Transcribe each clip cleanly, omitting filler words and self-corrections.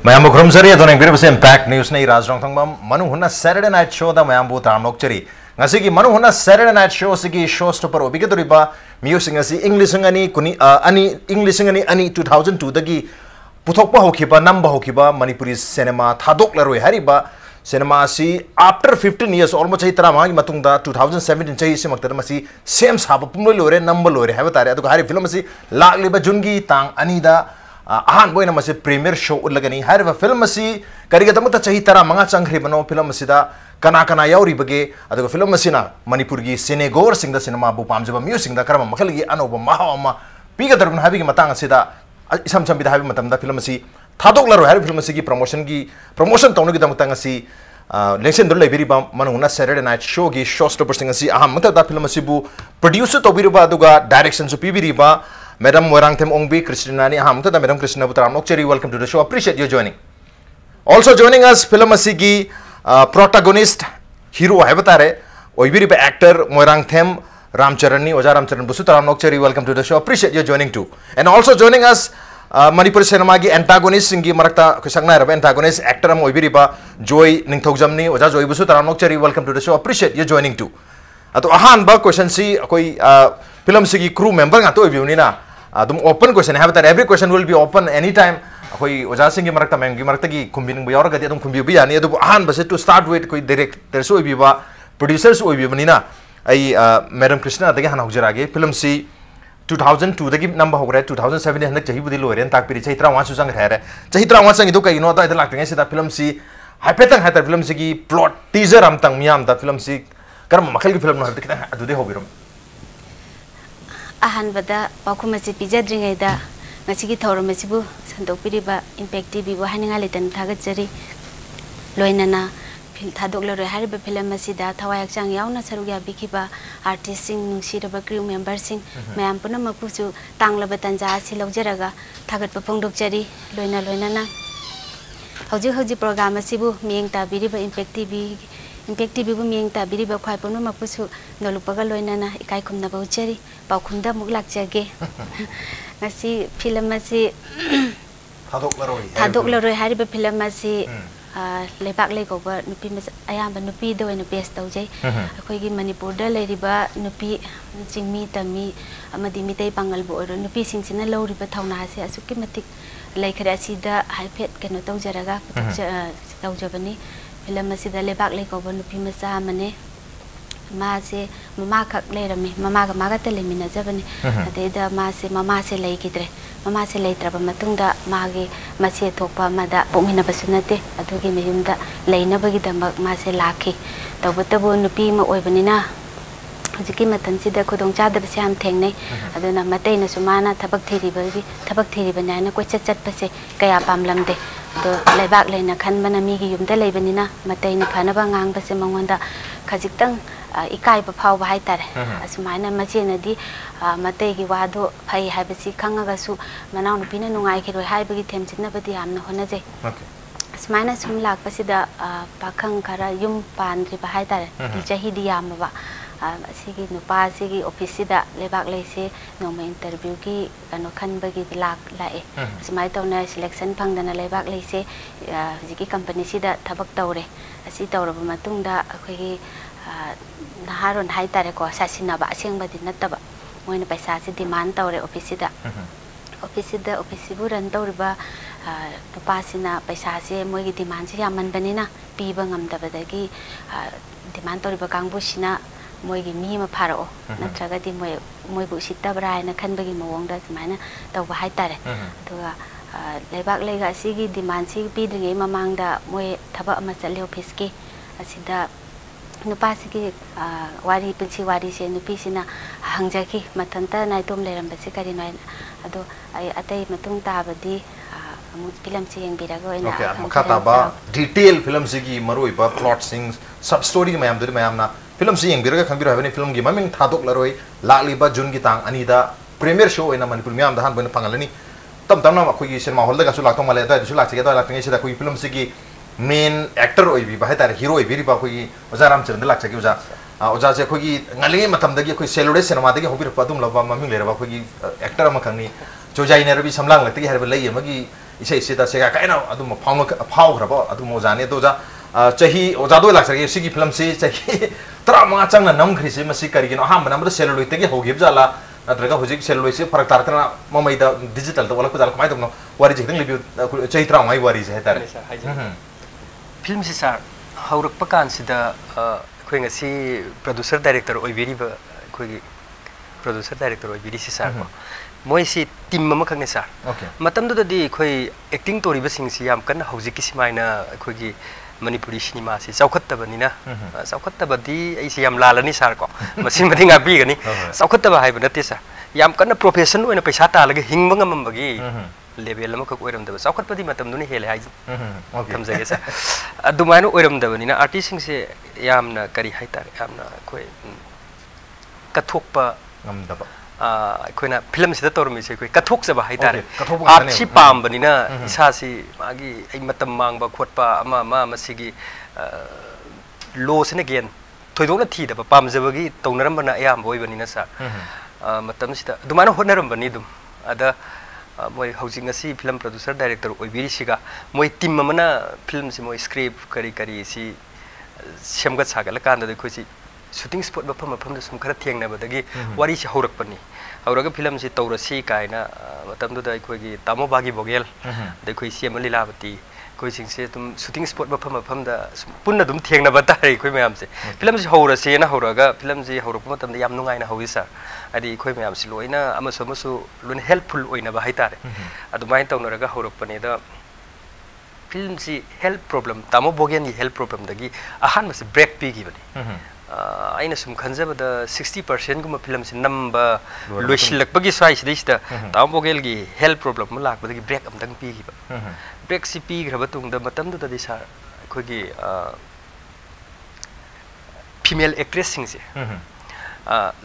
Mayam Krumsari, don't agree with Impact News, NONGTHOMBAM, Manung Saturday Night Show, the Mayambu Tarnokcheri. Nasiki Manung Saturday Night Show, Sigi showstopper, Obigatoriba, music as English ani English ani 2002 dagi Putokpa Hokiba, Number Hokiba, Manipuri cinema, THADOKLAROI Hariba, cinema si after 15 years, almost Hitrama, Matunda, 2017 Chay Simaktamasi, same Sapapumlo Lore, number Lore, Havatari, Hari Filmasi, La Liba Jungi, Tang, Anida. Ahan boy na masi premier show ulagani harva film masi karigatamata chahi tara manga changri bano film masida kana yauri bage aduga film masina Manipur gi Senegor sing da cinema bu pamjaba music da karama makhal gi anoba mahama piga darun habi gi matang asida isam sam bidahabi matam da film masi THADOKLAROI harva film masi gi promotion tawnu gi damutang asi lengsen dur lebiri ba manuna Saturday Night Show gi showstopper sing asi aham mata da film masi bu producer tobiriba aduga direction su pibiriba Madam Moirangthem Ongbi, Christina Moirangthem, Madam Christina Moirangthem, welcome to the show. Appreciate you joining. Also joining us, film asigi Protagonist, hero Havatare, Oibiri actor Moirangthem, Ramcharan, Ramcharan Moirangthem, welcome to the show. Appreciate you joining too. And also joining us, Manipur cinema gi Antagonist, Singh Marakta Kusangna Antagonist, actor Oibiri Joy Ningthoujam ni Joy Moirangthem, welcome to the show. Appreciate you joining too. Ato ahan ba question si koi film sigi crew member ngato review na open question have that every question will be open anytime koi oja singi marakta mem gi marakta gi kumbin bu yor ga adum kumbi bi yani adu ahan ba to start with koi director so bi ba producers so bi na ai Madam Christina dagi han hojrage film si 2002 dagi number hogre 2007 hanak chahi budi loren tak piri chahi 3 su jang thare chahi 3 sang idu kai no ta lak ngai sida film si haipetang hatar film si gi plot teaser am tang miam da film si karma makhal gi film no hab kita adu de hobiram ahan bada pakumasi pijadringai da ngasigi thoromasi bu sandopiriba impact tv bu haninga letan thagachari loinana THADOKLAROI hariba film asida thawayak chang yauna sarugya bikiba artist sing nungsiraba crew member sing mayam puna mapuchu tanglaba tanja asi logjaraga thagat pongdokchari loinana hoji program asibu mieng ta biriba impact tv bu mieng ta biriba khwai ponu mapuchu nolupaga loinana ikai khumna bauchari paukhunda muk lakjage ngasi film asi THADOKLAROI hariba film asi lebak lego ba nupi ayamba nupi do na best taujai akoi gi Manipur da leriba nupi jingmi tami amadi mitai pangal bo ro nupi singsina loriba thauna ase asuki matik leikhara sida haipet keno taujaraga taujabani film asida lebak lego ba nupi masa mane ma se mama khak lerami mama ga maga telemina jabani adeda ma se leikidre mama se leitraba matungda magi mase thokpa mada pomina basunate adugi meyumda leina bagi damak ma se lakhi tawbatabu nupi ma oibanina hojiki matan sida khodong chada base am thengnei aduna matei na sumana thabak thiribana na ko chat pase kaya pamlamde do leibak leina khanbana mi gi yumda leibanina matei na phanaba ngang base mangonda khajiktang ikai ba phau ba haitare asmaina machena di matei gi wado phai haibasi khangaga su manau nu pina nungai khiroi haibagi themchina badi amna honaje asmaina sum lak pasida pakhang khara yum pan ri ba haitare chahi di amba asigi nupa asigi office sida lebak leise noma interview gi kano khanbagi lak lae asmai tawna selection phangdana lebak leise jiki company sida thabak tawre asi tawraba matungda akhoi naharon haitare ko sasina ba asengba din nataba moina paisa se demand tawre office bu ran tawriba pasina paisa se moi gi demand se yaman banina piba ngamdaba dagi demand tawriba kangbu sina moi gi mi ma pharo natraga di moi bu sitabra na khanba gi mawongda smaina tawba haitare aduga lebak lega sigi demand si pidringe mamangda moi thaba ama chale office ki asida nupa sigi wari pinsi wari se nupi sina hangjaki matanta naitom leramba se kari nai ado ai atai matung tabadi film se yengbiraga oina makata ba detail film sigi maroi ba plot sings sub story mayam na film se yengbiraga khangbira habani film gi maming THADOKLAROI lakli ba jun gi tang anida premier show ina Manipur mayam da han bana pangalani tamna ma khoi cinema hall da ga su laktong male da su lakse ga da laktengi sida khoi film sigi main actor oi bi bahai tar hero oi bi ba khoi oja Ramcharan da lakse gi oja je khoi ngali matam da gi khoi cellular cinema da gi hobir pa dum laba maming le ba khoi actor ma khangni chojai ne rabi samlang lakti har ba lei ma gi इसे इसे ता सेगा काइना अदुम फाउ खरबो अदुम ओजाने दोजा चाही ओजादो लाक्सगे सिगी film से चाही तरा मा चंगना नम खरिसे मसी करिगिनो हा मनम सेलुलोइड तगे होगिब जाला नत्रगा हुजिक सेलुलोइड से फरक तारतना ममैदा डिजिटल तो वलक जाला कमाय दमनो वारी जितंग लिबिउ चाही तरा माइ वारी से हेतारे फिल्म से सर हौरक पकान सिदा खोइ ngasi producer director ओइबिरिबा खोइ producer director ओइबिरि से सर मोइ सी टीम मम खंगने सर मतम ददी खोइ एक्टिंग तोरिबा सिंगसी याम कन हौजिक किसिमाइना खोइ मणिपुरी सिनेमा से चौखत्तबनिना चौखत्तबदी ऐसे याम लालनी सर को मसिंग मथिंग आबीगनी चौखत्तबा हाइब नते सर याम कन प्रोफेशन ओइना पैसा तालगे हिंगबंग ममबगी लेवल अमक ओइरमदब चौखत्तबदी मतम दुनि हेले हाइ थमजगे सर अदुमाइनो ओइरमदबनिना आर्टिस्ट सिंगसे यामना करी हाइतार यामना खोइ कथोकपा ngam अखोना फिल्म से तौरमीसे कोई कथोकजबा हाइतारे आर्ट सी पामबनिना इसासी मागी आई मतम मांगबा खोटपा अमा मा मसिगी लो सेने गेन थोइदोना थीदब पामजबगी तौनरमबना अयाम बोइबनिना सा मतम सिदा दुमाना होनरमबनी दुम अदा मोय हौजिंग असि फिल्म प्रोड्यूसर डायरेक्टर ओइबिरि सिगा मोय टीम मना फिल्म से मोय स्क्रिप्ट करी करी सी सेमगत सागल कांदा दे खोसि शूटिंग स्पॉट मफम मफम सुम खरा थेंगनबदगी वारी से हौरकपनी हौरग फिल्म से तौरसी कायना मतमदुदा अखोगी तामो बागी बोगेल देखोइ सेम लीलावती कोइ सिंगसे तुम शूटिंग स्पॉट मफम मफम दा पुन्ना दुम थेंगनब तारे खोइ मयाम से फिल्म से हौरसे ना हौरगा फिल्म से हौरक मतम दा याम नुंगाइना हौइ सर अदि खोइ मयाम से लोइना अमसो लोन हेल्पफुल ओइनबा हाइतारे अदुमाइन तौनरगा हौरकपने दा फिल्म से हेल्थ प्रॉब्लम तामो बोगेन की हेल्थ प्रॉब्लम दगी अहान से ब्रेक पीगिबनी आइना सुम खंजबदा 60% गुम फिल्म से नंबा लोइसिलकबगी स्वाइसिदिसदा तामबोगेल की हेल्थ प्रॉब्लम लाकबदगी ब्रेक अमदंग पीगिबा ब्रेक सि पीग्रबा तुंगदा मतमदुदि सा अखोगी फीमेल एक्ट्रेस सिंगसे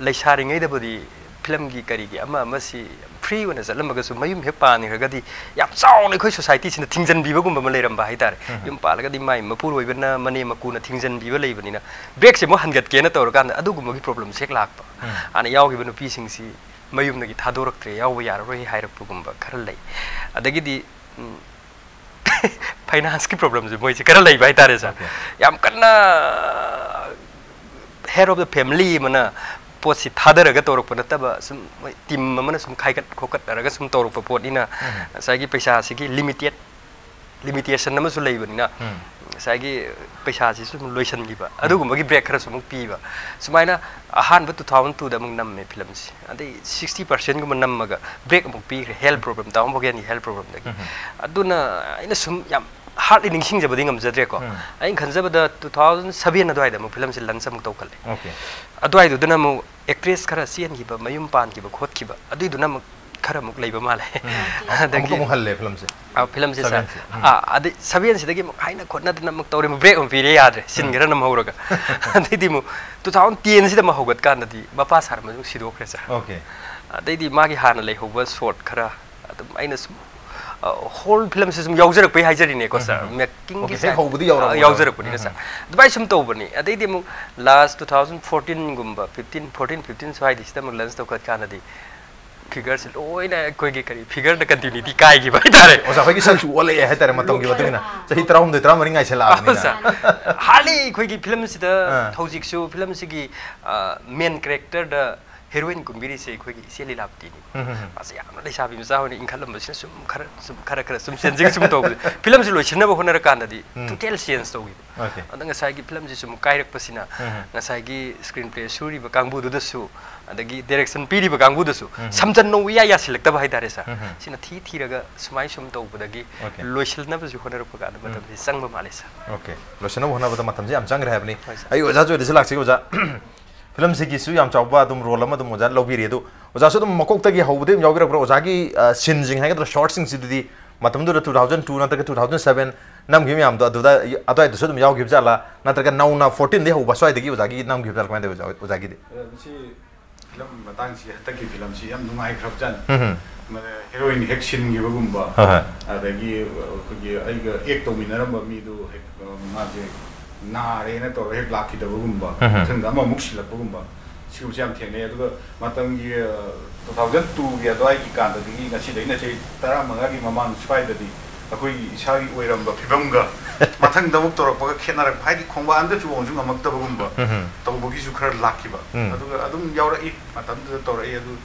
लैसारिङैदबदी फिल्म की करीगी अमा मसी फ्री होना चलमगसु मयुम हे पानिरगदी याम चाउन अखोइ सोसाइटी सिना थिंजन बिबगुम लेरमबा हाइतारे युम पालगदी माइ मपुरोइबना मने मकुना थिंजन बिब लेबनिना ब्रेक से मो हनगत केना तौरकान अदुगुमगी प्रॉब्लम सेक लाकपा आना यावगिब नुपी सिंगसी मयुमनगी थादोरक्त्रे यावबा याररोइ हाइरकपुगुमबा खरा लै अदगिदी फाइनांस की प्रॉब्लम जे मोइसे खरा लै हाइतारे सा याम कन्ना हेड ऑफ द फैमिली मना पोसी थादरगा तौरप नतब सुम टीम ममना सुम खाइकत खोकतरगा सुम तौरप पोटिना सागी पैसा सिगी लिमिटेशन नमसु लेबनिना सागी पैसा सि सुम लोइसनगिबा अदुगुमगी ब्रेक खरा सुम पीबा सुमाइना अहान ब 2002 दा मंग नम्मे फिल्म सि अदे 60% गुम नम्मगा ब्रेक अमुक पीग्रे हेल्थ प्रॉब्लम ताम बगेनी हेल्थ प्रॉब्लम दगी अदुना इना सुम याम हार्ट इनिंग जबदी ngमजद्रे को आई खनजबदा 2007 अदवाइदा मु फिल्म से लंच अमुक तौकले ओके अदवाइदुना मु एक्ट्रेस खरा सियनगिबा मयुम पानगिबा खोतगिबा अदुइदुना मु खरा मुक लेबा माले दगी मु हल्ले फिल्म से सर अदि सबियन सिदगी मु हाइना खोतना दना मु तौरे मु ब्रेक अम पीरे याद्रे सिनगरा नम हौरगा अदिदि मु 2010 सिदा म हौगत कानदि बपा सार मु सिदोखरे सर ओके अदिदि मागी हाना लेहौबा शॉट खरा अदम आइना होल फिल्म से यावजरक पे हाइजरिने को सर मेकिंग की यावजरक पनी सर दुबाई सुम तौबनी अदैदि मु लास्ट 2014 गुम्बा 15 स्वाइदि सिदा मु लंच तौकत कानदि फिगर से लोइना कोइगी करी फिगर द कंटिन्यूटी काइगी बाइ तारे ओसा खैगी सल्सु ओले हे तारे मतंगी बतुना सही तरह हम देतरा मरिंग आइसे लाबनिना हाली खोइगी फिल्म सिदा थौजिकसु फिल्म सिगी मेन कैरेक्टर द हेरोइन कुंबिरी से खोइगी सेली लापती नि पास याम लेसाबि मसा होनि इंखलम बसिन सुम खरा सुम सेंजिंग सुम तो फिल्म से लोइसिनबो होनर कानदि टोटल चेंज तौगी ओके अदंग साइगी फिल्म से सुम काइरक पसिना नसाइगी स्क्रीन प्ले सुरी ब कांगबु दुदसु अदगी डायरेक्शन पीरी ब कांगबु दसु समजन नो या सिलेक्ट बा हाइदारे सा सिना थीरगा सुमाइ सुम तौबदगी लोइसिलनबो जु होनर पगा मतम से संग माले सा ओके लोइसिनबो होनबो त मतम जे आम संग रहबनि आइ ओजा जो दिस लाक्सि ओजा फिल्म से किसु याम चावबा तुम रोल अमा तुम ओजा लौबिरे दु ओजा सु तुम मकोक तगी हौबदे यावगिर ब्रो ओजा की सीन जिंग हाइगा शॉर्ट सिंग सिदि मतम दु 2002 नतक 2007 नम गिम याम दु अदुदा अदय दु तुम यावगिब जाला नतक नौना 14 दे हौबा स्वाइ दगी ओजा की नाम गिब जाला कमाइ दे ओजा की दे फिल्म मतंग से हतकी फिल्म से याम नुंगाइ खरबजन माने हेरोइन हेक्सिन गिबगुम्बा अदगी कुगी आइगा एक तोमिनरम मीदु माजे नारेना तो हेक लाखिदबगुम्बा थंगा मा मुक्सिलबगुम्बा सिगुमसे याम थेंगने अदुगा मतंगी 2002 गे अदवाई की कांदगी ngasi dai na chei 15 gi mamang swaidadi akoi isagi oiramba phibamga mathang damuk torokpa khenarak phaidi khongba anda chu onju ngamakta bagumba tawbogi su khara lakhiba aduga adum yaura I matam da torai adu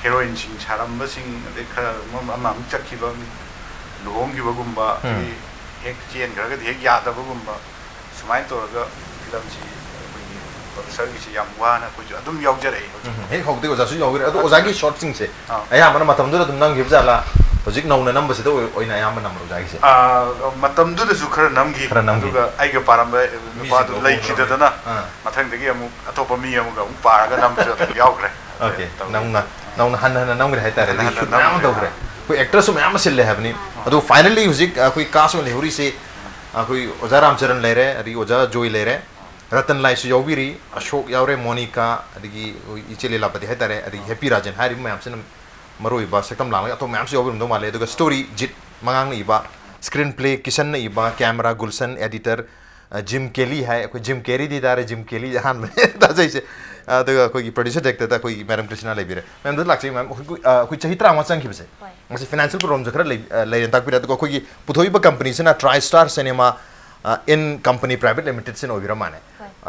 heroine sing charamba sing de khara amam chakhiba lohong gi bagumba hek chen ga hek yada bagumba sumai toraga film si service याम वाना कुछ अदुम यावजरे हे होगदे ओजासु यावरे अदु ओजागी short सिंग से अया मन मतम दु दum nang gibjala hojik nong na number se do oina yam nam oजागी से matam du su khara namgi aduga aiga paramba nupa du lai khida na mathang dagi amu atopa mi amu ga paraga nam se yawgre okay nong han nam gre haita re shoot nam do gre koi actress me am sille habni adu finally hojik koi cast me lehuri se koi oja ramcharan le re ari oja joy le re रतन लाइस यौबिरी अशोक यावरे मोनिका अदगी इचेले लापति है तारे अदगी happy राजन हारि ma'am से मरोई बा caecum लांग तो ma'am से यौबिरम दो माले दुगा story जित मंगांग इबा स्क्रीन प्ले किशन ने इबा कैमरा गुलशन एडिटर जिम केली है कोई जिम केरी दी दारे जिम केली जहान में दाजै से दुगा कोई प्रोड्यूसर देखते था कोई मैडम कृष्णा लेबिरे मैम दो लाक्से मैम कोई चाहिए त्रा मचंग खिबसे मसे फाइनेंशियल प्रॉब्लम जखरा ले तक पिरा तो कोई पुथोइबा कंपनी से ना ट्राई स्टार सिनेमा इन कंपनी प्राइवेट लिमिटेड से ओबिरा माने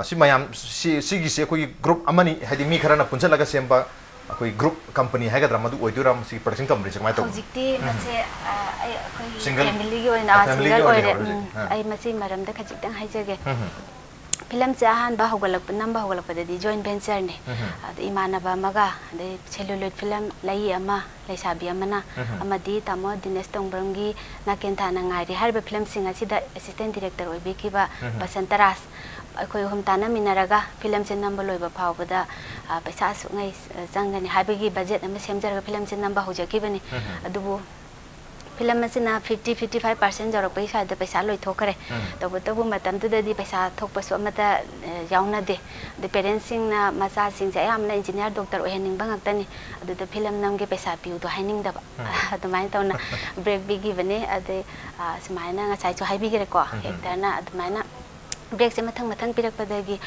asi mayam si gi se koi group amani hadi mi khara na puncha laga semba koi group company ha ga dra madu oidura si production company se mai to hojikti mase ai koi family gi oina single oire ai masi maram da khajik dang haijage film se ahan ba hogalak number hogalak padadi joint venture ne ad imana ba maga de celluloid film lai ama laisabi amana amadi tamo dinesh tongbranggi naken thana ngai ri harba film singa sida assistant director oibe ki ba basantaras अखोई हम ताना मिनरगा film से number लोइबा फावबदा पैसा सुंगै जंगनि हाबेगी budget अमे सेमजरगा film से number होजकिबनि अदुबु film से ना 50-55% जरो पैसा द पैसा लोइ थोकरे तबु मतम तुददी पैसा थोकपसु अमता यावना दे द पेरेंट्स सिंग ना मसा सिंग से यामना इंजीनियर डॉक्टर ओहनिंग बंगतनी अदु फिल्म नमगे पैसा पिउ तो हाइनिंग दबा अदुमाइन तौना ब्रेक बिगी बने अदे समायना ngasai chu हाइबिगे को हेक्टरना अदुमाइना ब्रेक से मथंग पिरक पदगी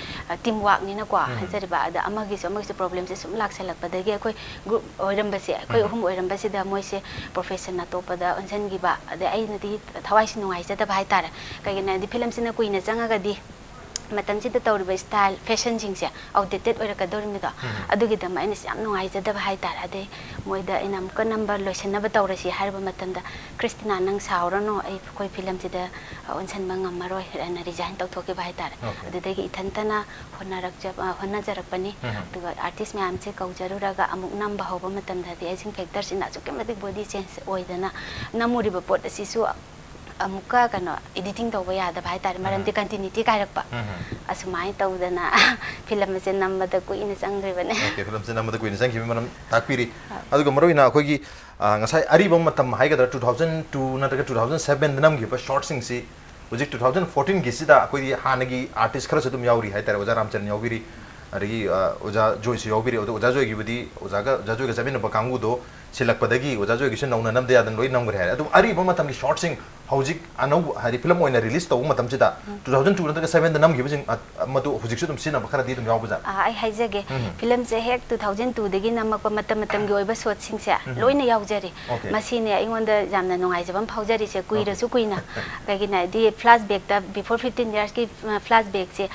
टीम वर्क नि ना को हजरबा अदा अमगी प्रॉब्लम से सुम लाक्सलक पदगी अखोई ग्रुप ओरमबसे अखोई हुम ओरमबसे दा मोइसे प्रोफेशन ना तोपदा अनसन गिबा अदा आई नदी थवाइस नुंगाइ जता भाई तार कगिना दि फिल्म सिना कुइना चंगागा दि मतम से तौरब स्टाइल फैशन जिंगसे आउटडेटेड ओरकदोरमिदा अदुगी दम आइना याम नुंगाइ जदा भाई तार अदे मोइदा इनाम क नंबर लोइसनब तौरसी हारबा मतमदा क्रिस्टिना नंग सावरनो आई कोई फिल्म से दा ओनसन मंगमरोय रना रिजाइन तौथोके भाई तार अदुदगी इथंतना होनाजरकपनी दुगा आर्टिस्ट मैम से कौजरुरागा अमुक नंबर होबा मतमदा दि एजिंग फैक्टर सिना सुके मदिक बॉडी चेंज ओइदना नमुरिबा पोट असिसु अमुका कनो एडिटिंग तौबा यादा भाई तार मरमति कंटिन्यूटी कायरकपा असुमाय तौदना फिल्म से नंबर द कुइन संग्रेबने ओके फिल्म से नंबर द कुइन संगी मनम ताकपिरी अदुगा मरोइना अखोगी ngasai ariba matam haigadra 2002 nataga 2007 danam gi pa short sing si hojik 2014 gi sida akoi hanagi artist khara sadum yauri hai tare oja ramcharan yaubiri ari oja joy se yaubiri oja joy gi budi oja ga joy ga jamin ba kangu do silak padagi oja joy gi se nauna nam de adan loi namgre hai adu ariba matam gi short sing hojik anau hari film oina release to matam chida 2002 nataga 7 danam gi bujing madu hojik se dum sina ba khara di dum yaw buja ai haijage film se hek 2002 dagi namak pa matam gi oiba short sing se loina yaujari masine aingonda jamna nungai jabam phaujari se kuira su kuina kagi na di flashback da before 15 years ki flashback se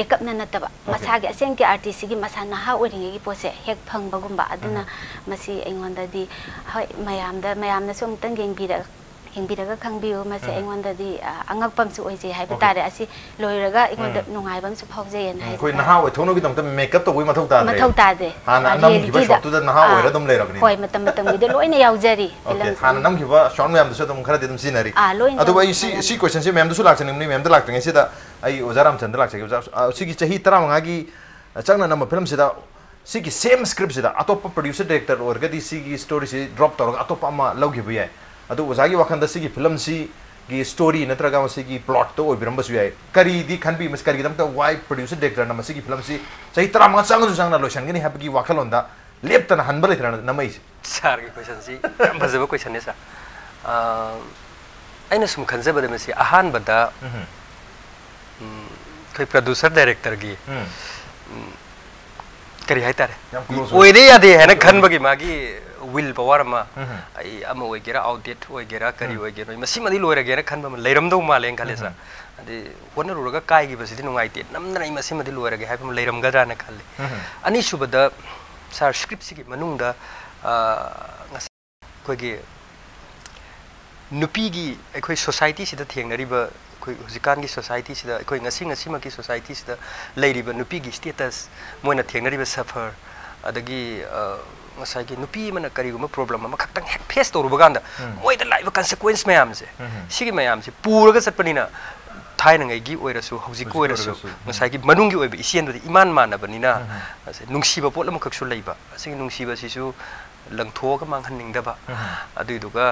makeup na nataba masa ge aseng ki artist gi masa na ha oringi gi pose hek phang bagumba aduna masi aingonda di hoi mayam na som tang geng bira hingbiraga khangbiu mase aingonda di angakpam su oije haiba tare asi loiraga aingonda nungai bam su phaujai en hai koi naha oi thono gi dam makeup to boi mathau ta de hana nam gi ba shot tu da naha oira dum leiragni hoi matam gi de loina yaujari film hana nam gi ba shot me am du so dum khara de dum sinari adu bai si question se mem du su lakchani ni mem da laktangi se da ai ojaram chandra lakchagi si gi chahi 13 gi changna nam film se da si gi same script se da atop producer director or ga di si gi story se drop tor atop ama logi bu yai adu ozagi wakanda si gi film si gi story natraga si gi plot to obiram basu yai kari di khanbi mas kari dam ta why producer director na si gi film si chahi 13 ma changna changna lotion gani habgi wakalonda leptana hanbale thana namai sar gi question si kam bajaba question ne sa aina sum khanjaba da masi ahan bada kai producer director gi kari hai tare oide ya de hena khan bagi magi will power ma ai ama oi gera outdate oi gera kari oi gera masi madi loira gera khan ba leiram do ma leng khale sa ade wona ruga kai gi basi nungai te nam na masi madi loira ge hai ba leiram gadra na khale ani subada sar script sigi manung da koi gi nupi gi koi society sida thengnari ba koi hujikan gi society sida koi ngasi ma ki society sida leiriba nupi gi status moina thengnari ba suffer adagi ngasai gi nupi mana kari guma problem ma khaktang face to ruba ganda moi da live consequence mayam se sigi mayam se puraga satpanina thaina ngai gi oirasu hojik ko oirasu ngasai gi manung gi oiba isian badi iman mana banina nungsiba pot lam khaksu leiba sigi nungsiba sisu langtho ka mang hanning da ba adu duga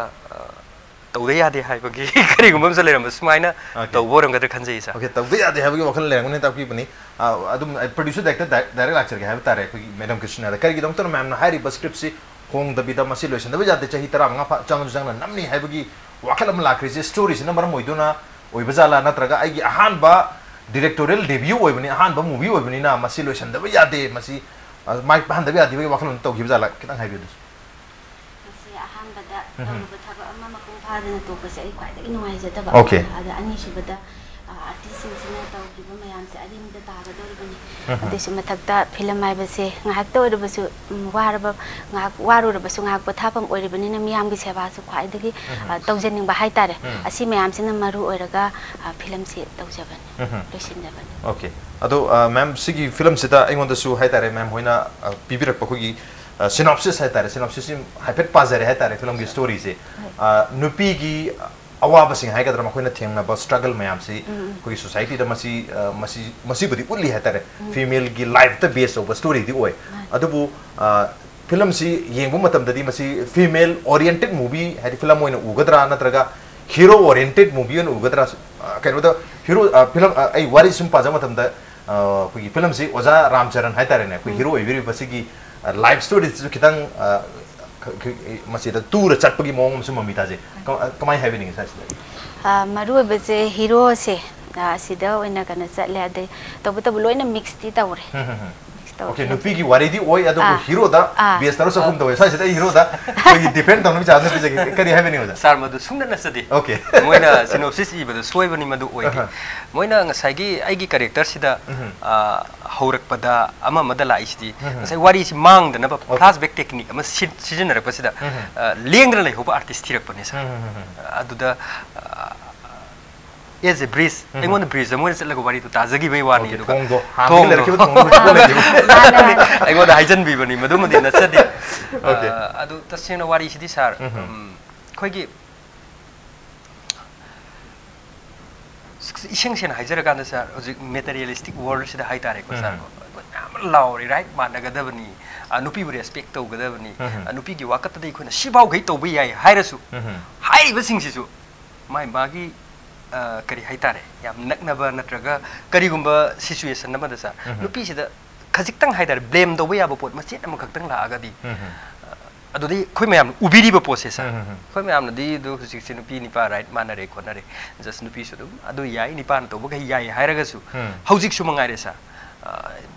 tawde ya de hai bagi kari gumam sa leram smaina tawbo ram gadra khanjai sa okay tawde ya de hai bagi wakhan leram ne tapki bani adum producer director direct lecture ge hai tare ko madam Christina da kari gi dong to ma'am na hari script si hong da bida masi lotion da jate chahi tara nga chang jang na namni hai bagi wakhalam la kri story sin maram moiduna oi bazala natraga ai gi ahan ba directorial debut oi bani ahan ba movie oi bani na masi lotion da jate masi mic ban da jate bagi wakhalam to gi bazala kitang hai bi masi ahan bada thaba amma makung phadana to pase ai kwai da inwai jata ba okay ada ani subada artist sina taw gi ba mayam se adim da ta ga dor bani ade su mathakta film ai ba se ngak to ro ba su waraba ngak waru ro ba su ngak pa thapam oi bani na miyam gi seba su kwai da gi tawjening ba hai tare asi mayam sina maru oiraga film se tawjaban losin da bani okay ado ma'am sigi film sita aingon da su hai tare ma'am hoina pibirak pa ko gi synopsis hai tare synopsis hypet pazare hai tare film gi story se nupi gi awaba sing hai gadra makoina thengna ba struggle mayam si koi society da masi budi ulli hai tare female gi life ta base of story di oi adubu film si yengbu matam dadi masi female oriented movie hai film oina ugadra natraga hero oriented movie on ugadra kaino da hero film ai wari sum paja matam da koi film si oza Ramcharan hai tare ne koi hero oi veri basi gi life story su kitang masih ada tour chat pergi mau semua mita je kamai have ni saya maru bese hero se sida oina kana chat le ade to buta buloina mix ti tawre okay nupi gi wari di oi ado hero da bes taru sakum to saya sida hero da koi depend tong mi chadne pije kari have ni hoja sar madu sungna na sadi okay moina synopsis i badu soi bani madu oi moina ngasai gi ai gi character sida haurak pada ama madala isti ngasai wari si mang da na flashback technique ama season ra pasida lengdra lai hoba artist thirak pani sa adu da as a breeze I want to breeze the more like wari to tazagi bai wani du ka thong lerki bu thong I want to hygiene bi bani madu madi na sadi okay adu tasena wari sidi sar khoi gi iseng sen haijara kan sar materialistic world sida hai tare ko sar ko lauri right managa da bani nupi bu respect to ga da bani nupi gi wakat da ikona sibau gai to bi yai hairasu hai ba sing sisu mai bagi kari hai tare yam naknaba natraga kari gumba situation na da sa nupi sida khajik hai tare blame do ya ba pot ma chet am khaktang la aga di adu di khoi mayam ubiri ba process khoi mayam na di do khajik se nupi ni pa right mana re khona re just nupi su adu yai ni pa na to ba gai yai hairaga su hojik su mangai re sa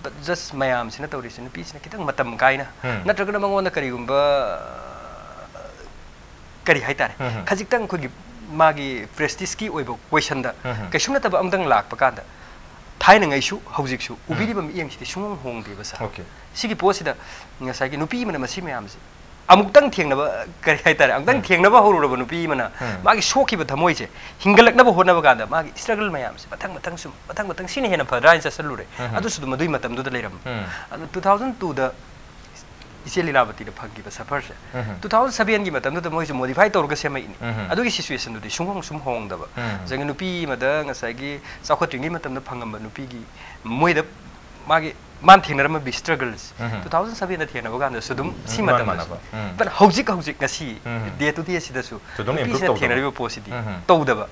but just mayam sina tawri sina nupi sina kitang matam kai na natraga na mangon na kari gumba kari hai tare khajik tang khoi magi prestige ki oibo question da kaisuna taba amdang lak pakanda thaina ngai su hojik su ubiri bam yeng si sung hong de basa okay sigi posida ngasai ki nupi mana masi mayam si amuktang thengna ba kari hai tare amdang thengna ba horu ba nupi mana magi shoki ba thamoi je hingalak na ba hona ba ganda magi struggle mayam si matang sini hena phadra in salure adu su madui matam du da leiram 2002 da isi Lilabati da phagi ba safar se 2007 gi matam da moi su modify tor ga sema ini adu gi situation du sum hong da ba jang nupi ma da ngasai gi sakhotring gi matam da phangam ba nupi gi moi da magi man thengna ma bi struggles 2007 da thena ba ga na sudum si matam but hojik ngasi day to day sida su nupi se thengna ri ba posidi to da ba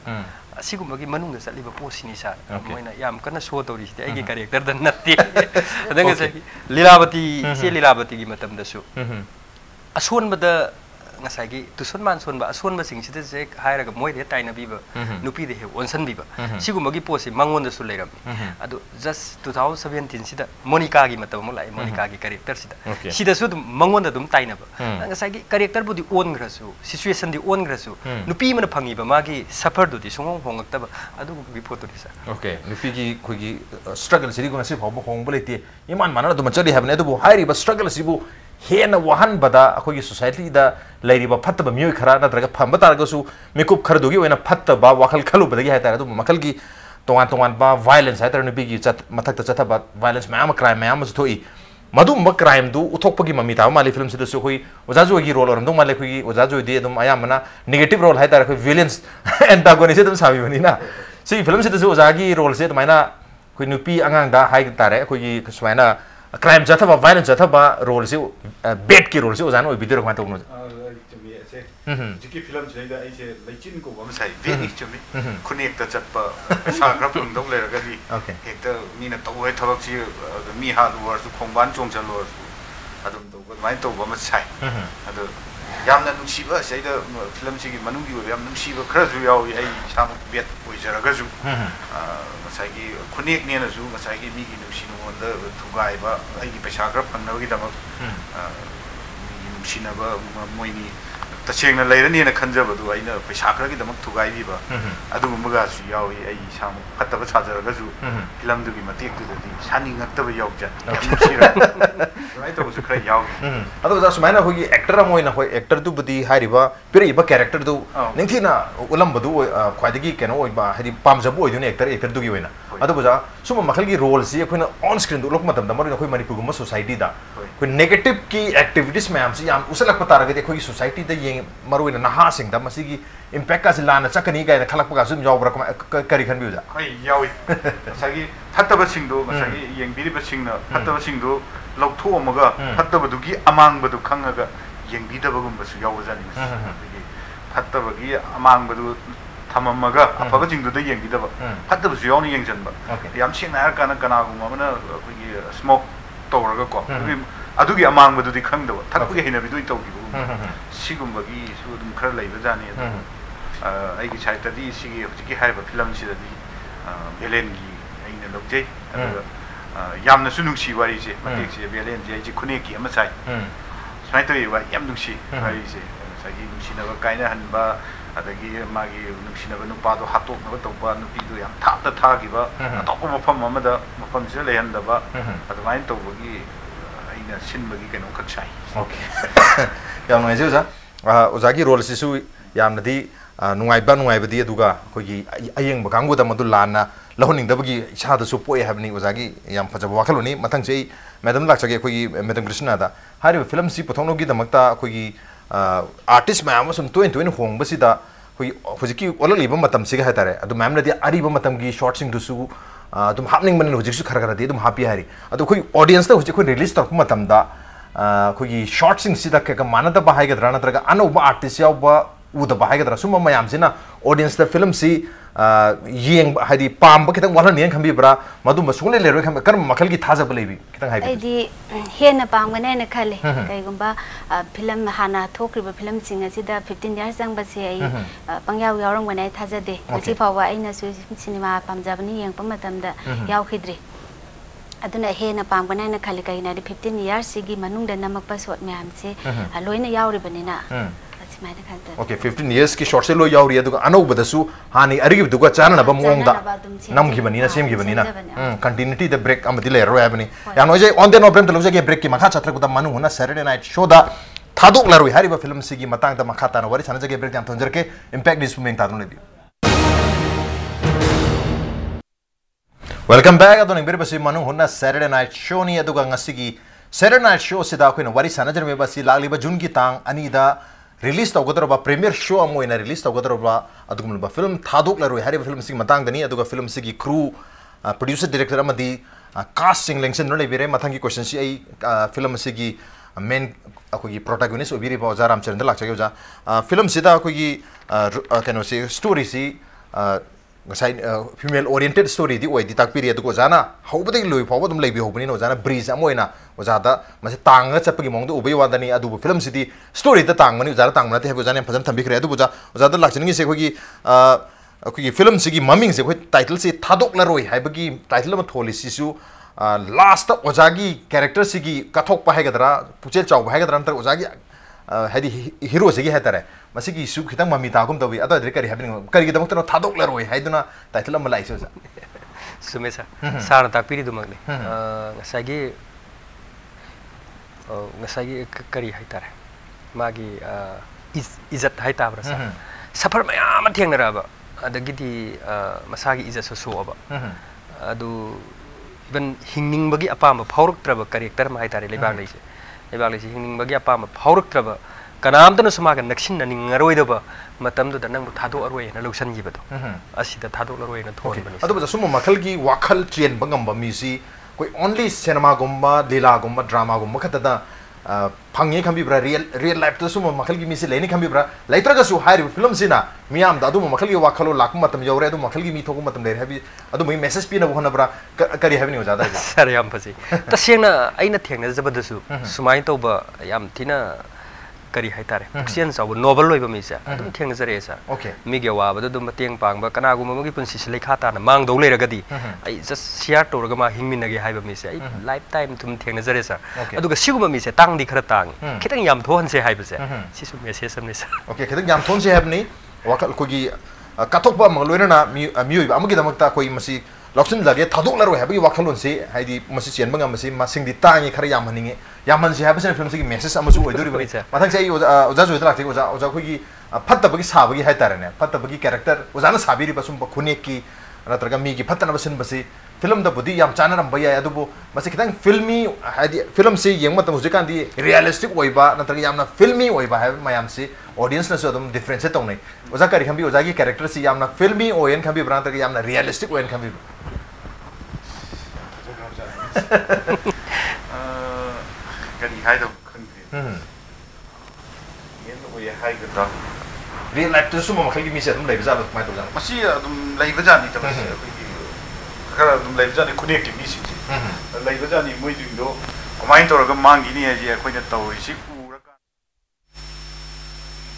asigum gi manung da sali ba posini sa moina yam kana show tori si ai gi character da natti adanga sai Lilabati se Lilabati gi matam da su ason bada ngasai gi tusun man son ba son ba sing sida je haira ga moi de taina bi ba nupi de he onsan bi ba sigu magi posi mangon da su leiram adu just 2017 sida monica gi matam lai monica gi character sida su mangon da dum taina ba ngasai gi character bu di on grasu situation di on grasu nupi mana phangi ba magi suffer du di songong hongak ta ba adu bi photo di sa okay nupi gi khoi gi struggle siri go nasi phawba hong bole ti iman manana dum chali have ne du hairi ba struggle sibu हेन वाहन बदा अखोगी society दा लैरिबा फत्तबा मियोय खरा नत्रगा फंबा तारगसु मेकुप खरदुगी ओइना फत्तबा वाखल खलुबदगी हायतार दु मखलगी तोंगान तोंगान बा violence हायतार नुबिगी मथक चथबा वायलेंस मैम क्राइम मैम थोई मदुम क्राइम दु उथोकपगी ममी ता माली फिल्म सिदसु होई ओजाजुगी रोल ओरम दु माले खुगी ओजाजु दि दम आयामना नेगेटिव रोल हायतार खो विलेंस एंटागोनिस्ट दम साबि बनिना सी फिल्म सिदसु ओजागी रोल से तमाइना खुई नुपी अंगांग दा हाय तारे खुगी सुमाइना क्राइम जाथबा वायलेंस जाथबा रोल से बेड की रोल से ओजान ओइ भिडियो रखमा तौनो चमी से जिकी फिल्म छै दा आइसे लैचिन को बम साइ बेनी चमी खुनेक त चप्पा साग्रा फंगदौ लेरगदि हेक्ता मीना तौय थबक सि मी हाल वर्स खोंबान चोंचलो अदुम तो माइ तो बम साइ अदु यामना नुसिबा सैदा फिल्म सिगी मनुगी याम नुसिबा खरजु याव ai साम बेट ओइजरगजु साइगी खुनेक नेनजु साइगी मिगी नुसिनो द थुगाइबा आइगी पैसा खर फंगनबगी दमक नुसिनबा मोइनी तसेंगना लेरनी न खंजबदु आइना पैसा खरगी दमक थुगाइबा अदुगुमगासु यावी ai साम फत्तबा साजरगजु फिल्म दुगी मतेक दुदी सानिंगक्तबा यावजा नुसिरा राइट तो खर याव अदो जा सुमाइना होगी एक्टर मोइना होय एक्टर दु बदी हारिबा पिरिबा कैरेक्टर दु निंथिना उलमबदु ख्वाइदगी केनो ओइबा हारि पामजबो ओइदुने एक्टर दुगी ओइना अदो बजा सुम मखलगी रोल से अखोइना ऑन स्क्रीन दु लोक मतम दमरो अखोइ मणिपुर गुम सोसाइटी दा कोइ नेगेटिव की एक्टिविटीज मैम से याम उसलक पतारगदे अखोइ सोसाइटी दा ये मरोइना नहा सिंग दा मसिगी इम्पैक्ट का लाना चकनी गायना खलकपगा सुम यावब्रा करी खन बिउजा हाय यावी सगी फत्तबा सिंगदो मसगी येंबिरिबा सिंगना फत्तबा सिंगदो लौथोमगा फत्तबदुगी अमांगबदु खंगगा येंबिदबगुमबसु यावजानि मसगी फत्तबगी अमांगबदु थममगा अफबा सिंगदो येंबिदबा फत्तबसु यावनि येंजनबा याम सिंगना kana kanaगुमना अखोगी स्मोक तौरगा को अदुगी अमांगबदुदी खंगदबा थकपगी हेनबिदु तौगिबु सिगुमबगी सुदुम खर लैबजानि आइगी साइटदी सिगी हजिकी हाइबा फिल्म सिददी बेलेनगी आइना लौजै यामना सुनुंसी वारी से मतेक से बेलेन जे जी खुने की अमा साइ स्माइ तोइ वा याम नुंसी वारी से सगी नुंसीनबा काइना हनबा अदगी मागी नुंसीनबा नुपादो हातोकनबा तौबा नुपीदो याम थापदा थागिबा अतोपा मफम अमदा मफम से लेहनदबा अदमाइन तौबगी आइना सिनबगी केनो खक साइ ओके याम नोइजे जा ओजागी रोल सिसु यामनदी नुंगाइबा नुंगाइबदी अदुगा खोगी अयेंग बकांगुदा मदु लाना लहोनिंगदबगी इसादसु पोय हाबनी ओजागी याम फजबा वाखलोनी मथंग से मैडम लाचगे खोगी मैडम कृष्णा दा हारिबा फिल्म सि पथोंनोगी दमकता खोगी आर्टिस्ट मैम सुम तोइन होंगबसिदा खोगी होजिकी ओललिबा मतम सिगा हातारे अदु मैम नदी अरिबा मतमगी शॉर्ट सिंग दुसु तुम हापनिंग मन होजिकसु खरखरदी तुम हापी हारी अदु खोगी ऑडियंस दा होजिको रिलीज तक मतमदा खोगी शॉर्ट सिंग सिदा के मानदा बाहायगदरा नत्रगा अनोबा आर्टिस्ट यावबा उदबा हायगदरा सुम मयामसिना ऑडियंस दा फिल्म सि येंग हादी पाम बकितंग वाला नियन खंबीब्रा मदुम सुंगले लेरो खंब कर मखल की थाजब लेबी कितंग हाइबी आइदी हेन पामगने न खले कइगुंबा फिल्म हाना थोक्रिबा फिल्म सिंग असिदा 15 इयर्स जंग बसे आई पंग्याव यावरम गने थाजदे मसि फावा आइना सु सिनेमा पामजाबनी येंग पमतमदा यावखिद्रे अदुना हेन पामगने न खले कइना 15 इयर्स सिगी मनुंग द नमक पसोट म्याम से लोइना यावरिबनिना ओके 15 years की शॉर्ट से लो यावरी अदुगा अनौबदसु हानि अरिगिब दुगा चानना बा मोंगदा नमखिबनिना सेमखिबनिना कंटिन्यूटी द ब्रेक अमदि लेरो याबनी या नोजे ऑन द नो ब्रेम तलुजे के ब्रेक की मखा छत्रकुदा मनु हुना सैटरडे नाइट शो दा थादोकलारोइ हारिबा फिल्म सिगी मतांग द मखा ताना वरी सानजगे ब्रेक याम थंजर के इंपैक्ट दिस मेंग तादुन लेबी वेलकम बैक अदुन इंबेरबसी मनु हुना सैटरडे नाइट शो नि अदुगा ngasiगी सैटरडे नाइट शो सिदा कोइना वरी सानजर में बसी लागलिबा जून की तांग अनीदा रिलीज तौगदरबा प्रीमियर शो अमोइना रिलीज तौगदरबा अदुगुमबा फिल्म थादोकलारोइ हारिबा फिल्म सिग मतंगदनी अदुगा फिल्म सिगी क्रू प्रोड्यूसर डायरेक्टर अमदी कास्टिंग लेंसन नो लेबिरे मथंगी क्वेश्चन सी आई फिल्म सिगी मेन अखोगी प्रोटैगोनिस्ट ओबिरिबा ओजा रामचरण द लाचगे ओजा फिल्म सिदा अखोगी कैनो से story C ngasai female oriented story di oi di tak piri adu ko jana hobade loi phaw dum leibi hobani no jana breeze amoina oja da mase tanga chapagi mong du ubei wadani adu film city story da tang mani jara tang mate hebo jana phajam thambi khre adu buja oja da lakchini se khogi akogi film sigi maming se khoi title se thadoklaroi haibagi title ma tholi sisu last ojagi character sigi kathok pa hagadra puchel chaw hagadra antar ojagi hadi hero sigi hatare masigi su khitang mami ta gum tawi ado kari happening kari gidam tano thadoklaroi haiduna title ma lai so sumesa sar ta piri dumagne ngasagi kari haitare magi izat haita brasa safar mayam thengnara ba adagidi masagi izat so aba adu even hingning bagi apam phaurukraba character ma haitare lebang leise hingning bagi apam phaurukraba kanam tanu samaga naksin na ningaroi da ba matam da nang thado aroi na lusan ji ba to asida thado aroi na thon bani adu ba sumo makhal gi wakhal train bangam ba mi si koi only cinema gumba lila gumba drama gumba khatada phangye khambi bra real life to sumo makhal gi mi si leini khambi bra laitra ga su hairi film sina miyam da adu makhal gi wakhalo lakum matam yore adu makhal gi mi thokum matam le habi adu mai message pi na bhona bra kari habi ni jada sar yam phasi tasena aina thengna jabada su sumai to ba yam thina kari haitare puksian saw novel loiba mi sa adum thengna jare sa mi ge wa badu dum teng pang ba kana gu magi punsi silai khata na mang dau leira gadi ai just share to ga ma hingmin na ge haiba mi sa ai lifetime tum thengna jare sa adu ga siguma mi sa tang di khara tang khitang yam thon se haiba sa sisu message sam ni sa khitang yam thon se habni wakal ko gi katok ba mang loina na mi ba amagi damak ta koi masi loksin lage thadoklaroi habi wakhalon se haidi masi chen banga masi masing di tangi khara yam haninge yaman se habi film sigi message amasu oidori bani mathang sai oja jo lakti oja khoi gi phatta bagi sabagi haitare ne phatta bagi character oja na sabiri basum ba khune ki natraga mi gi phatta na basin basi film da budi yam chana ram baya adubu masi kitang filmi haidi film se yeng matam hujikan di realistic oiba natraga yamna filmi oiba ha mayam se audience na so dum difference tong nei oja kari khambi oja gi character si yamna filmi oyen khambi brand natraga yamna realistic oyen khambi kari haidam khangri yen oye haigadra real life to sumo makhal gi mi se dum lai baza mai to jana masi dum lai baza ni tam khara dum lai baza ni khune ki mi si lai baza ni moi ding do komai to ra ga mangi ni ji akhoi na tawi si ura ka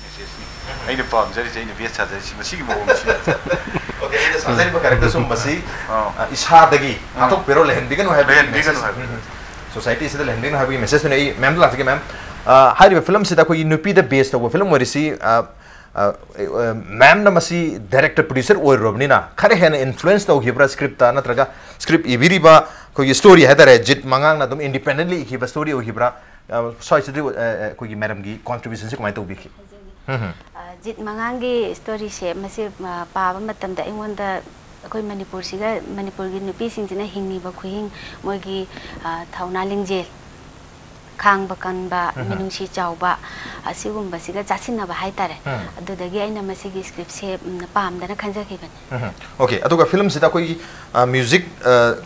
message ni ai de pam jari jai ni bes cha jari si masi gi mo si okay ida sajari ba character sum basi isha dagi atok pero lehen bigan ha society se lehen bigan ha bi message ne ma'am la ke ma'am hari film se da koi nupi da base to film wari si ma'am na masi director producer oi robni na khare hena influence to hibra script ta natraga script ibiri ba koi story hadare jit mangang na dum independently hiba story o hibra soi se koi madam gi contribution se komai to bi jit mangangi story se masi paaba matam da ingonda akoi manipur siga manipur gi nupi singina hingni ba khuing mogi thauna lingje khang ba kan ba minung si chaw ba asigum ba siga chasina ba haitare adudagi aina masigi script se pam dana khanja ki ban okay aduga film sida koi music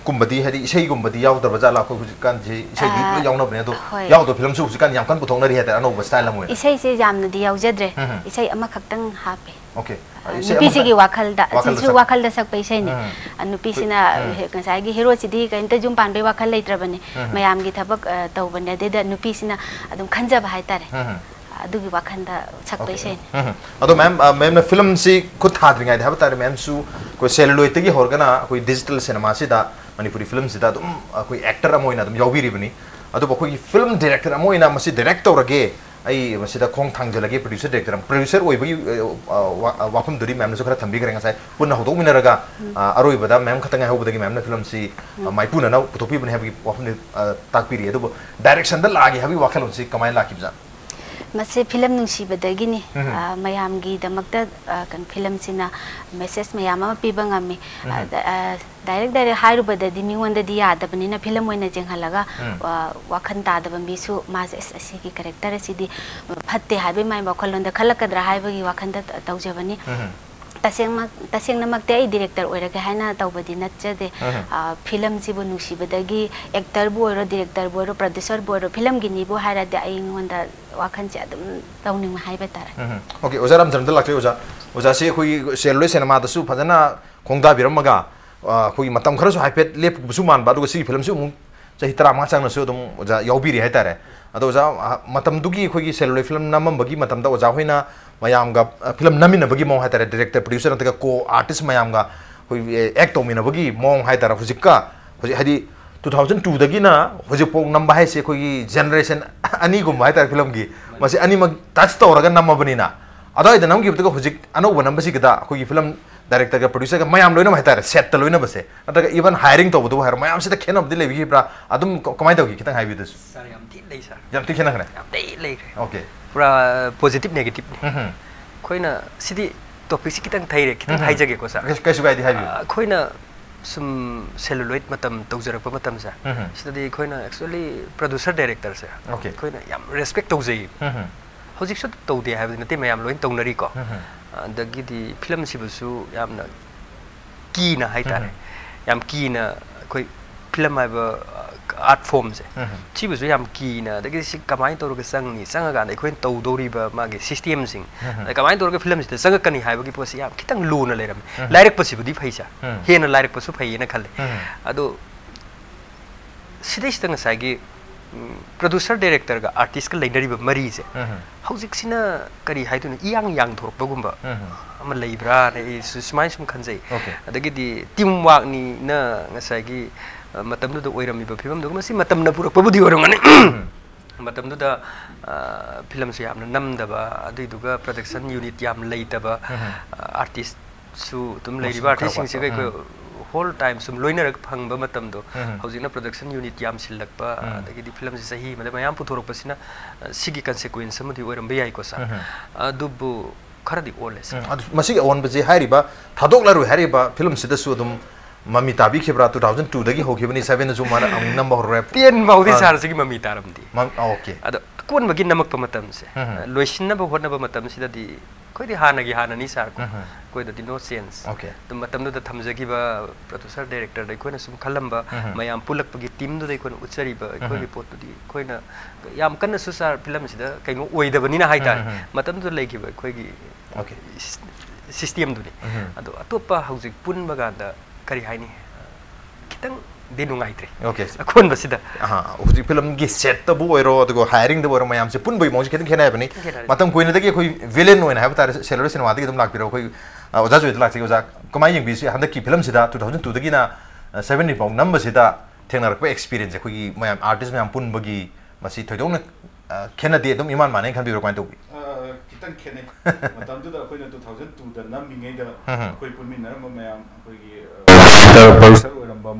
kumbadi hadi isai gumbadi yaw da bajala ko kan je isai gi yaw na bne do yaw do film su kan yam kan puthong na ri hata ano ba style amoi isai se jam na di yaw jadre isai ama khaktang hape okay nupi sigi wakal da sisu wakal da sak paisai ni nupi sina kasai gi hero chidi ka Ningthoujam pan be wakal leitra bane mayam gi thabak taw bane de da nupi sina adum khanja ba haitare adu gi wakal da sak paisai ado ma'am na film si khud thadringai da habtare ma'am su ko celluloid gi horgana koi digital cinema si da manipuri film si da dum koi actor amoina dum yawbiri bani ado ba koi film director amoina masi director rage ai masida khong thangjala ge producer oi bagi wafam duri ma'am na so khara thambi grenga sai punna hodok minaraga aroi bada ma'am khatanga hobudagi ma'am na film si maipuna na putopi bani habi wafam takpiri adu direction da lagi habi wakhalon si kamai lakibja mase film nungsi badagi ni mayam gi damakta kan film sina message mayam ma pibang ami direct hairu badadi mi wanda di yada bani na film oina jenghalaga wakhan ta da bambi su mas asi gi character si di phatte habi mai bakhalon da khalakadra haibagi wakhan da tawjabani taseng namakte ai director oiraga haina tawbadi natjade film jibu nusibadagi actor bu oro director bu oro producer bu oro film gini bu haira da ai ngonda wakhan cha dum tawning ma haiba tara okay ojaram jamdal lakle oja ओजा से कोई cellular cinema दसु फजना खोंगदा बिरमगा कोई मतम खरसु हाइपेट लेप बुसु मान बादु सी film सु चाहि तरा मा चांग नसु दम ओजा याउबिरि हाइतारे अदो ओजा मतम दुगी कोई सेलुलर फिल्म नमम बगी मतम दा ओजा होइना मयाम गा फिल्म नमिन बगी मो हाइतारे डायरेक्टर प्रोड्यूसर नतका को आर्टिस्ट मयाम गा कोई एक्ट तोमिन बगी मो हाइतारा हुजिका हुजि हदि 2002 दगी ना हुजि पोंग नंबा हाइसे कोई जनरेशन अनि गुम हाइतारे फिल्म गी मसे अनि मग टच तोरगा नमबनिना अदो इद नमगी बतको हुजि अनोब नंबसी गदा कोई फिल्म डायरेक्टर का प्रोड्यूसर का मयाम लोइना हाइतारे सेट लोइना बसे नतका इवन हायरिंग तो बदो हायर मयाम से खेन ऑफ द लेबी ब्रा अदुम कमाय तोगी कितन हाइबी दस सर याम ती ले सर याम ती खेना खने याम ती ले ओके पूरा पॉजिटिव नेगेटिव खोइना सिदी टॉपिक से कितन थाइरे कितन हाइजगे को सर कैसु गाइदी हाइबी खोइना सुम सेलुलोइड मतम तौजरप मतम सा सिदी खोइना एक्चुअली प्रोड्यूसर डायरेक्टर से ओके खोइना याम रेस्पेक्ट तौजई हौजिक सु तौदे हाइबे नते मयाम लोइन तौनरी को दगी फिल्म सिबसु यामना कीना हाइतारे याम कीना कोई फिल्म आइब आर्ट फॉर्म से चिबसु याम कीना दगी सि कमाई तोरग संगी संगा गा खोइन तौदोरिबा मागे सिस्टम सिंग कमाई तोरग फिल्म से संग कनी हाइबगी पोसी याम खितंग लूना लेरम लाइरेक पसिबुदी फैसा हेना लाइरेक पसु फैयेना खले अदो सिदैस तंग सागी प्रोड्यूसर डायरेक्टर का आर्टिस्ट का लेनरीब मरी से हौजिक सिना करी हाइदुन इयांग यांग थोरपगुंबा अम लेब्रा ने सुमाइन सुम खनजै अदगिदि टीम वर्क नि न ngसागी मतमदु द ओइरमिबा फिल्म दुग मसी मतमना पुरकपबुदि ओरंगने मतमदु द फिल्म से यामना नमदबा अदुदुगा प्रोडक्शन यूनिट याम लेतबा आर्टिस्ट सु तुम लेरिबा आर्टिस्ट सिंग से गय होल टाइम सुम लोइनरक फंगबा मतमदो हौजिना प्रोडक्शन यूनिट याम सिलकबा अदगिदि फिल्म से सही मतलब मयाम पुथोरकपसिना सिगी कन्सिक्वेंस मदि ओइरमबे याइको सा अदुबु खरदि ओलेस मसिग ओन बजे हारिबा थादोकलारु हारिबा फिल्म सिदसु दुम मम्मी ताबी खेब्रा 2002 दगी होखिबनी 7 जु माना नंबर रैप 10 बाउदी सार सिगी मम्मी तारमदी ओके अदो कोन बगी नमक मतम से लोइसिनबा होनबा मतम सिददि कोइदि हानगी हाननी सार को कोइदि नो सेंस ओके तो मतम द थमजगिबा प्रोड्यूसर डायरेक्टर दai कोइना सुम खलंबा मयाम पुलकपगी टीम दो दai कोन उचरिबा कोइदि पोतुदि कोइना याम कन्न सुसार फिल्म सिदा कइनो ओइदबनिना हाइता मतम दो लेगिबा कोइगी ओके सिस्टम दुनि अदो अतोपा हौजिक पुनबगादा करी हाइनी खितंग देनुंगाइत्रे ओके कोन बसिदा हां हुजि फिल्म गी सेट तबु ओइरो अदगो हायरिंग दबो मयाम से पुनबई मौज खितंग खेना बनी मतम कोइना दगी कोई विलेन ओइन हाब तार सेलुलर सिनेमा दगी दम लाकबिरो कोई ओजा जुइ लाकसे ओजा कमाय यंग बिसि हंद की फिल्म सिदा 2002 दगी ना 70 पाउ नंबर सिदा थेंगनारक एक्सपीरियंस कोई मयाम आर्टिस्ट मयाम पुनबगी मसी थोइदोंग खेना दे दम इमान माने खन बिरो क्वाइन तोबी खितंग खेने मतम दुदा कोइना 2002 दा नमिङै दा कोइ पुनमिनर मयाम कोइगी प्रोड्यूसर ओरंबा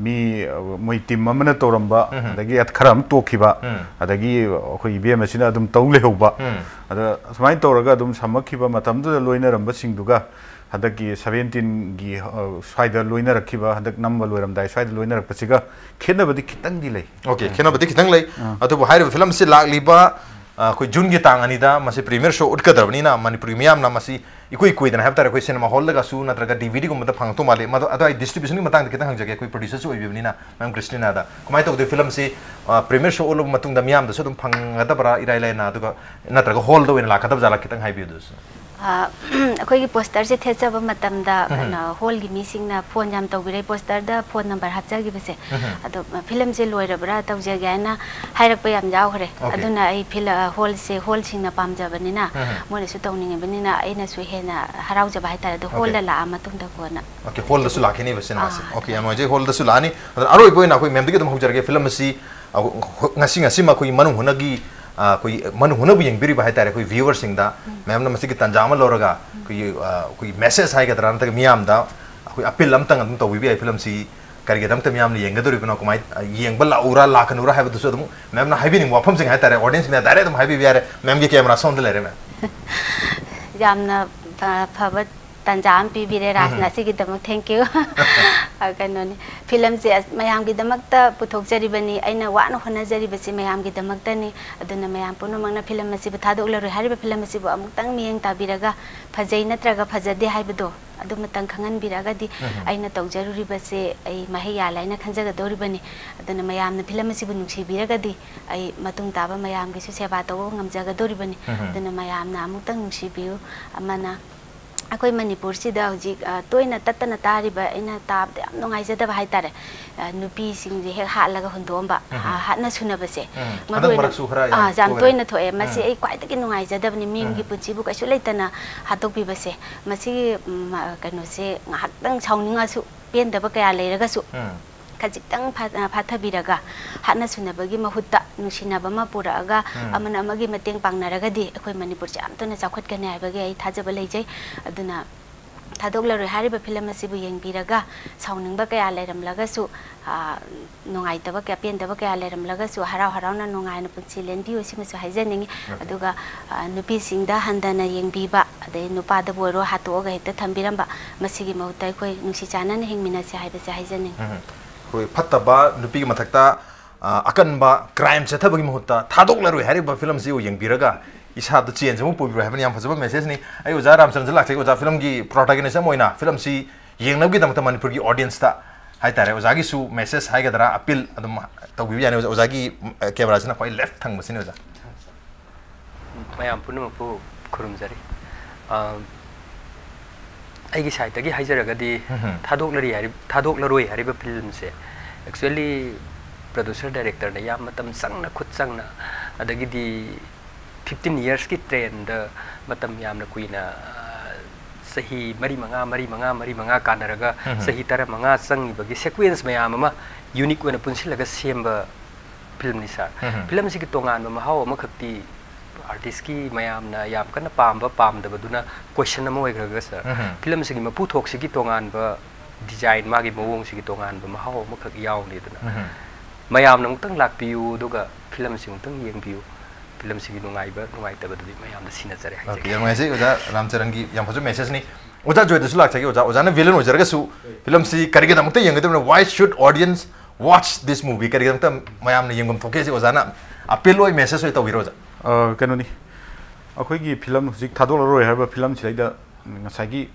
मी मोई टीम अमना तोरंबा अदगी अतखरम तोखिबा अदगी अखोई इबेम असिना अदुम तौ लेहौबा अदा समाइन तोरगा अदुम समखिबा मतमदु लोइनरंबा सिंगदुगा हदकी 17 गी स्वाइदा लोइनरखिबा हदक नंबर लोइरमदाय स्वाइदा लोइनरपसिगा खेनबदि खितंग दि लै ओके खेनबदि खितंग लै अदु हाइर फिल्म से लाकलिबा कोई जून की तांग अनिदा मसे प्रीमियर शो उठकदरबनिना मणिपुरी मियाम ना मसी इकोई कोइदना हैब तारे कोई सिनेमा हॉल लगा सु नत्रगा डीवीडी गुम फंग तो माले मद अदो डिस्ट्रीब्यूशन की मतंग कितन हंग जगे कोई प्रोड्यूसर सु ओइबिबनिना मैम क्रिस्टिना दा कमाय तो फिल्म से प्रीमियर शो ओलो मतुंग द मियाम दसु दुम फंगदबरा इराय लायना दुगा नत्रगा हॉल दो इन लाखदब जाला कितन हाइबि दुस अखोई पोस्टर से थेचब मतमदा हॉल की मीसिंगना फोन जाम तौबिरे पोस्टर दा फोन नंबर हापजागी बसे अदो फिल्म से लोइरबरा तौजगायना हाइरक याम जावखरे अदुना आई फिल हॉल से हॉल सिंगना पामजबनिना मोने सु तौनिंगबनिना आइना सु हेना हराउजबा हाइतारे दो हॉल ला मतुंदा कोना ओके हॉल दसु लाखिनी बसे नासे ओके यामजे हॉल दसु लानी अरोय बोइना कोई मेमदगी दम हौजरगे फिल्म सी ngasi ngasi ma koi manung hunagi koi manung hunabu yang biri bahai tare koi viewers sing da ma'am ना मसी की तंजाम लोरगा कोई मैसेज है क्या तरह तक मियाम दा कोई अपील लम तंग तुम तो भी आई फिल्म सी करके दम तक मियाम ने यंग दो रिपना को माइट यंग बल्ला उरा लाखन उरा है बस तो मैम ना हाईवी नहीं वापम सिंह है तारे ऑडियंस में तारे तुम हाईवी भी आ रहे मैम के कैमरा साउंड ले रहे मैं जामना फवत तंजाम पी भी रे राजना सी की दम थैंक यू अगर नोने film se mayam gi damakta puthok jari bani aina wana hona jari basi mayam gi damakta ni aduna mayam puno mangna film asi THADOKLAROI hariba film asi bu amuk tang miyeng tabiraga phajai natraga phajade haibado adu matang khangan biraga di aina tawjaruri base ai mahiya laina khanjaga dori bani aduna mayam na film asi bu nungsi biraga di ai matung taba mayam gi su seba taw ngamjaga dori bani aduna mayam na amuk tang nungsi biu amana akoi Manipur si da hojik toina tatana tariba ina tab de nongai jada hai tare nupi sing je hek halaga hondomba hatna sunabase jam toina thoe masi ai kwai ta ki nongai jada bani mim gi punchi bu kaisu leitana hatok bi base masi kano se ngahak tang chawninga su pen da ba kaya leiraga su kajitang pathabiraga hatna sunabagi mahutta nushinaba ma puraga amana amagi mateng pangnaraga di akoi Manipur jam tona chawkhat kane aibagi ai thajaba leijai aduna THADOKLAROI hariba film asibu yengbiraga sauningba kaya leiramlaga su nongai taba kya pen taba kaya leiramlaga su harau harau na nongai na punchi lenbi osi masu haijaningi aduga nupi singda handana yengbiba ade nupa da boro hatoga heta thambiramba masigi mahutai koi nungsi chana na hingmina se haibase haijaningi koi phattaba nupi gi mathakta akanba crime chathabagi mahutta THADOKLAROI hariba film si yengbiraga isa da change mo pubiro habani yam phajaba message ni ai oja Ramcharan lakse oja film gi protagonist moina film si yengnab gi damta Manipur gi audience ta hai tare oja gi su message hai gadara appeal adum tawbi yani oja gi camera sina khoi left thang masini oja mayam punu pu khurum jari ai gi side gi haijaraga di THADOKLAROI hariba film se actually producer director na yam matam sangna khut sangna adagi di 15 years ki trend matam yamna kuina sahi mari manga kanaraga sahi tara manga sang bagi sequence mayam ma unique wana punsilaga semba film ni sa film si ki tongan ma haw ma khakti artist ki mayam na yam kana pamba da baduna question ma oigraga sir film si ki ma puthok si ki tongan ba design ma gi mawong si ki tongan ba ma haw ma khak yaw ni duna mayam na mutang lak piu duga film si mutang yeng piu film sigi nungai taba dudi mayam na sina jare hai okay yang message oja Ramcharan gi yang phajo message ni oja joy da sulak chagi oja na villain oja ga su film si karige da mukta yang da why should audience watch this movie karige da mayam na yengum thoke si oja na appeal oi message oi tawiro oja kano ni akhoi gi film hujik THADOKLAROI haba film si da ngasai gi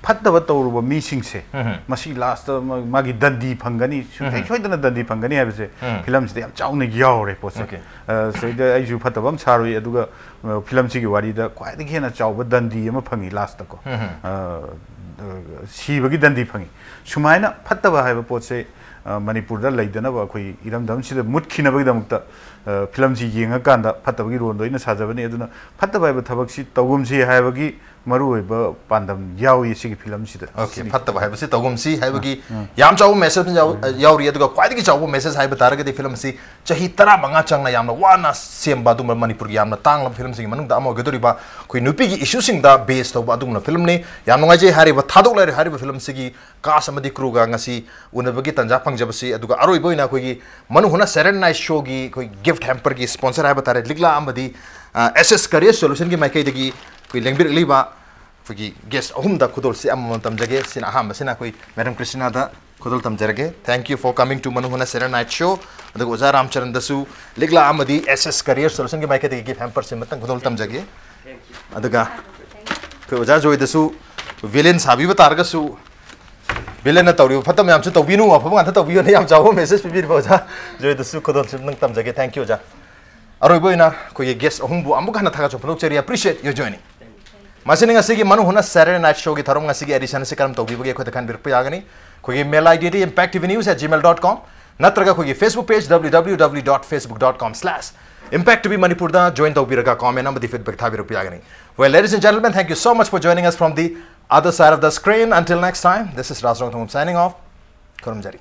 phattaba tawruba mi singse masi last magi dandi phangani sui soidana dandi phangani habse film si yam chauna yaure pose so da ai ju phattabam sarui aduga film si gi wari da kwai da khena chauba dandi ama phangi last ko si bagi dandi phangi sumaina phattaba haiba pose Manipur da laidana ba khoi iramdam si da mutkina bagi damukta film si yenga kanda phattaba gi rondo ina sajabani aduna phattaba haiba thabak si tawgum si haiba gi maru ba pandam yawi si film si da okay phattaba haiba si tawgum si haiba gi yam chaw message yauri aduga kwai gi chaw message haiba taraga di film si chahi tara manga changna yamna wana semba du Manipur yamna tangla film si manung da amo gedori ba khoi nupi gi issue sing da based to adumna film ni yam ngai je hariba THADOKLAROI hariba film si gi cast amadi crew ga ngasi unabagi tanja pangjabasi aduga aroi boina khoi gi Manung huna Saturday night show gi khoi gift hamper gi sponsor haiba tare ligla amadi SS career solution gi maikai dagi khoi lengbir liba khoi guest ahum da khudol si am tamjage sina aham sina khoi Madam Christina da khudol tamjarage thank you for coming to Manung huna Saturday night show aduga oja Ramcharan dasu ligla amadi SS career solution gi maikai dagi gift hamper sim matang khudol tamjage aduga khoi oja joy dasu villain sabi ba targa su villain na tawri phatam yam chu tawbinu wa phang ta tawbiyo na yam chawo message pi bir boja joy dasu khudol sim nang tamjage thank you oja aroi boina khoi guest ahum bu amuk hana thaga chopno cheri appreciate your joining masini ngasigi Manung huna Saturday night show gi tharom ngasigi edition se karam tawbi bage khoi kan bir payagani khoi mail id impactvnews@gmail.com natraga khoi Facebook page www.facebook.com/impactv manipur da join tawbiraga comment amadi feedback thabir payagani well ladies and gentlemen thank you so much for joining us from the other side of the screen until next time this is NONGTHOMBAM signing off Kurumjari